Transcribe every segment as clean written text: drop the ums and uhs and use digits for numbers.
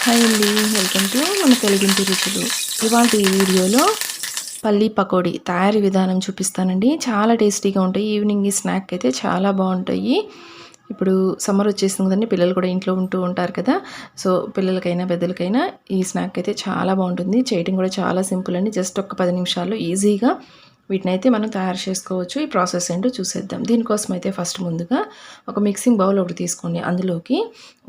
Hi అండి, welcome to మన తెలుగింటి రుచులు. ఇవాళ ఈ వీడియోలో పల్లీ పకోడీ తయారీ విధానం చూపిస్తానండి. చాలా టేస్టీగా ఉంటాయి. ఈవినింగ్ ఈ స్నాక్ అయితే చాలా బాగుంటాయి. ఇప్పుడు సమ్మర్ వచ్చేసింది కదండి, పిల్లలు కూడా ఇంట్లో ఉంటూ ఉంటారు కదా. సో పిల్లలకైనా పెద్దలకైనా ఈ స్నాక్ అయితే చాలా బాగుంటుంది. చేయడం కూడా చాలా సింపుల్ అండి. జస్ట్ ఒక 10 నిమిషాల్లో ఈజీగా వీటినైతే మనం తయారు చేసుకోవచ్చు. ఈ ప్రాసెస్ ఏంటో చూసేద్దాం. దీనికోసం అయితే ఫస్ట్ ముందుగా ఒక మిక్సింగ్ బౌల్ ఒకటి తీసుకోండి. అందులోకి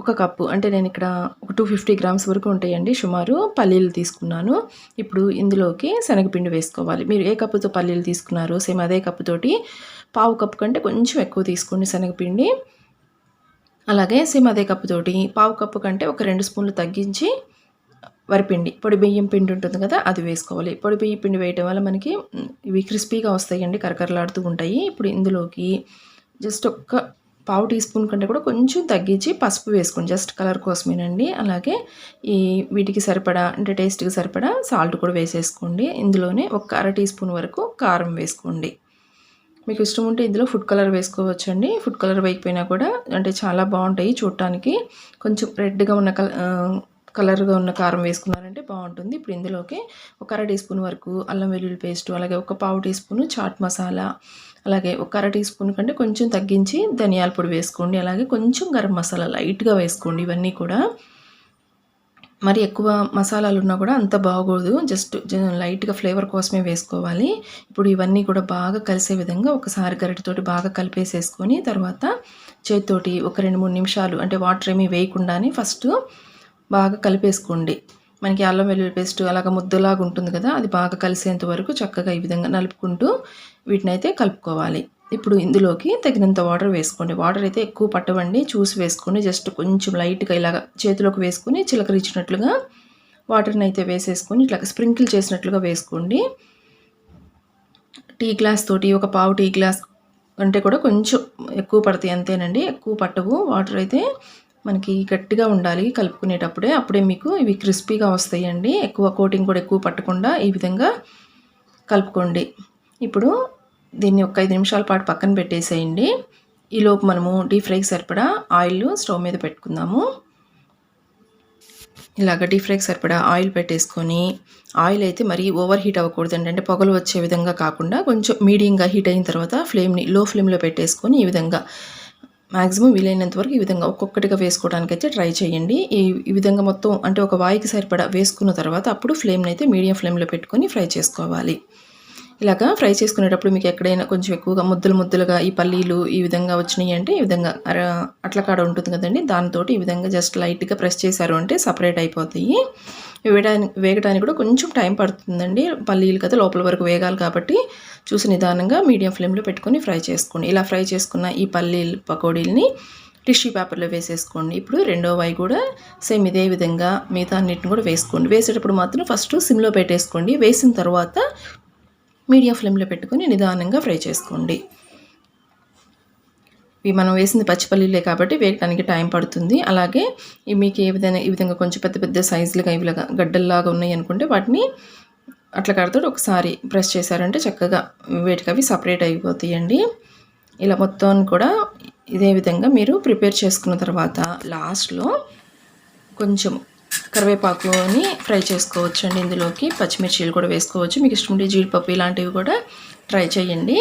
ఒక కప్పు, అంటే నేను ఇక్కడ ఒక 250 గ్రామ్స్ వరకు ఉంటాయండి సుమారు, పల్లీలు తీసుకున్నాను. ఇప్పుడు ఇందులోకి శనగపిండి వేసుకోవాలి. మీరు ఏ కప్పుతో పల్లీలు తీసుకున్నారు సేమ్ అదే కప్పుతోటి పావు కప్పు కంటే కొంచెం ఎక్కువ తీసుకోండి శనగపిండి. అలాగే సేమ్ అదే కప్పుతోటి పావు కప్పు కంటే ఒక 2 స్పూన్లు తగ్గించి వరిపిండి, పొడి బియ్యం పిండి ఉంటుంది కదా, అది వేసుకోవాలి. పొడి బియ్యం పిండి వేయటం వల్ల మనకి ఇవి క్రిస్పీగా వస్తాయండి, కరకరలాడుతూ ఉంటాయి. ఇప్పుడు ఇందులోకి జస్ట్ ఒక్క పావు టీ స్పూన్ కంటే కూడా కొంచెం తగ్గించి పసుపు వేసుకోండి, జస్ట్ కలర్ కోసమేనండి. అలాగే ఈ వీటికి సరిపడా, అంటే టేస్ట్కి సరిపడా సాల్ట్ కూడా వేసేసుకోండి. ఇందులోనే ఒక అర టీ స్పూన్ వరకు కారం వేసుకోండి. మీకు ఇష్టం ఉంటే ఇందులో ఫుడ్ కలర్ వేసుకోవచ్చండి. ఫుడ్ కలర్ వేయకపోయినా కూడా అంటే చాలా బాగుంటాయి చూడటానికి. కొంచెం రెడ్గా ఉన్న కలర్గా ఉన్న కారం వేసుకున్నారంటే బాగుంటుంది. ఇప్పుడు ఇందులోకి ఒక అర టీ స్పూన్ వరకు అల్లం వెల్లుల్లి పేస్ట్, అలాగే ఒక పావు టీ స్పూను చాట్ మసాలా, అలాగే ఒక అర టీ స్పూన్ కంటే కొంచెం తగ్గించి ధనియాల పొడి వేసుకోండి. అలాగే కొంచెం గరం మసాలా లైట్గా వేసుకోండి. ఇవన్నీ కూడా మరి ఎక్కువ మసాలాలు ఉన్నా కూడా అంత బాగోదు, జస్ట్ లైట్గా ఫ్లేవర్ కోసమే వేసుకోవాలి. ఇప్పుడు ఇవన్నీ కూడా బాగా కలిసే విధంగా ఒకసారి గరిటెతోటి బాగా కలిపేసేసుకొని తర్వాత చేతితోటి ఒక 2-3 నిమిషాలు, అంటే వాటర్ ఏమీ వేయకుండానే ఫస్ట్ బాగా కలిపేసుకోండి. మనకి అల్లం వెల్లుల్లి పేస్ట్ అలాగ ముద్దలాగా ఉంటుంది కదా, అది బాగా కలిసేంత వరకు చక్కగా ఈ విధంగా నలుపుకుంటూ వీటినైతే కలుపుకోవాలి. ఇప్పుడు ఇందులోకి తగినంత వాటర్ వేసుకోండి. వాటర్ అయితే ఎక్కువ పట్టవండి, చూసి వేసుకోండి. జస్ట్ కొంచెం లైట్గా ఇలాగ చేతిలోకి వేసుకొని చిలకరించినట్లుగా వాటర్ని అయితే వేసేసుకొని ఇట్లా స్ప్రింకిల్ చేసినట్లుగా వేసుకోండి. టీ గ్లాస్ తోటి ఒక పావు టీ గ్లాస్ అంటే కూడా కొంచెం ఎక్కువ పడతాయి అంతేనండి, ఎక్కువ పట్టవు. వాటర్ అయితే మనకి గట్టిగా ఉండాలి కలుపుకునేటప్పుడే, అప్పుడే మీకు ఇవి క్రిస్పీగా వస్తాయండి. ఎక్కువ కోటింగ్ కూడా ఎక్కువ పట్టకుండా ఈ విధంగా కలుపుకోండి. ఇప్పుడు దీన్ని ఒక 5 నిమిషాల పాటు పక్కన పెట్టేసేయండి. ఈలోపు మనము డీప్ ఫ్రైకి సరిపడా ఆయిల్ స్టవ్ మీద పెట్టుకుందాము. ఇలాగ డీప్ ఫ్రైకి సరిపడా ఆయిల్ పెట్టేసుకొని, ఆయిల్ అయితే మరీ ఓవర్ హీట్ అవ్వకూడదండి, అంటే పొగలు వచ్చే విధంగా కాకుండా కొంచెం మీడియంగా హీట్ అయిన తర్వాత ఫ్లేమ్ని లో ఫ్లేమ్లో పెట్టేసుకొని ఈ విధంగా మ్యాక్సిమం వీలైనంత వరకు ఈ విధంగా ఒక్కొక్కటిగా వేసుకోవడానికి అయితే ట్రై చేయండి. ఈ విధంగా మొత్తం అంటే ఒక వాయికి సరిపడా వేసుకున్న తర్వాత అప్పుడు ఫ్లేమ్ని అయితే మీడియం ఫ్లేమ్లో పెట్టుకొని ఫ్రై చేసుకోవాలి. ఇలాగా ఫ్రై చేసుకునేటప్పుడు మీకు ఎక్కడైనా కొంచెం ఎక్కువగా ముద్దలుగా ఈ పల్లీలు ఈ విధంగా వచ్చినాయి అంటే ఈ విధంగా అట్ల కాడ ఉంటుంది కదండి, దాంతో ఈ విధంగా జస్ట్ లైట్గా ప్రెస్ చేశారు అంటే సపరేట్ అయిపోతాయి. వేగడానికి కూడా కొంచెం టైం పడుతుందండి, పల్లీలు కదా లోపల వరకు వేగాలి కాబట్టి చూసి నిదానంగా మీడియం ఫ్లేమ్లో పెట్టుకొని ఫ్రై చేసుకోండి. ఇలా ఫ్రై చేసుకున్న ఈ పల్లీలు పకోడీలని టిష్యూ పేపర్లో వేసేసుకోండి. ఇప్పుడు రెండో వై కూడా సేమ్ ఇదే విధంగా మిగతా అన్నిటిని కూడా వేసుకోండి. వేసేటప్పుడు మాత్రం ఫస్ట్ సిమ్లో పెట్టేసుకోండి. వేసిన తర్వాత మీడియం ఫ్లేమ్లో పెట్టుకొని నిదానంగా ఫ్రై చేసుకోండి. ఇవి మనం వేసింది పచ్చిపల్లీలే కాబట్టి వేగడానికి టైం పడుతుంది. అలాగే మీకు ఈ విధంగా కొంచెం పెద్ద సైజులుగా ఇవిలాగా గడ్డల్లాగా ఉన్నాయి అనుకుంటే వాటిని అట్లా కడతాడు ఒకసారి ప్రెస్ చేశారంటే చక్కగా వేటికి అవి సపరేట్ అయిపోతాయండి. ఇలా మొత్తం కూడా ఇదే విధంగా మీరు ప్రిపేర్ చేసుకున్న తర్వాత లాస్ట్లో కొంచెం కరివేపాకుని ఫ్రై చేసుకోవచ్చు అండి. ఇందులోకి పచ్చిమిర్చీలు కూడా వేసుకోవచ్చు. మీకు ఇష్టం ఉంటే జీడిపప్పు ఇలాంటివి కూడా ట్రై చేయండి.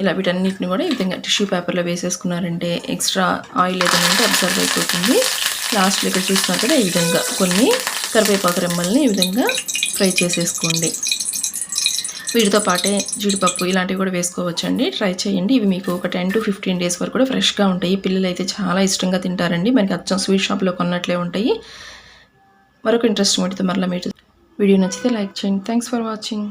ఇలా వీటన్నిటిని కూడా ఈ విధంగా టిష్యూ పేపర్లో వేసేసుకున్నారంటే ఎక్స్ట్రా ఆయిల్ ఏదైనా ఉంటే అబ్జర్వ్ అయిపోతుంది. లాస్ట్లో ఇక్కడ చూసినా కూడా ఈ విధంగా కొన్ని కరివేపాకు రెమ్మల్ని ఈ విధంగా ఫ్రై చేసేసుకోండి. వీటితో పాటే జీడిపప్పు ఇలాంటివి కూడా వేసుకోవచ్చండి, ట్రై చేయండి. ఇవి మీకు ఒక 10 to 15 డేస్ వరకు కూడా ఫ్రెష్గా ఉంటాయి. పిల్లలు అయితే చాలా ఇష్టంగా తింటారండి, మనకి అచ్చం స్వీట్ షాప్లో కొన్నట్లే ఉంటాయి. మరొక ఇంట్రెస్ట్ వీడితో మరలా మీరు వీడియో నచ్చితే లైక్ చేయండి. Thanks for watching.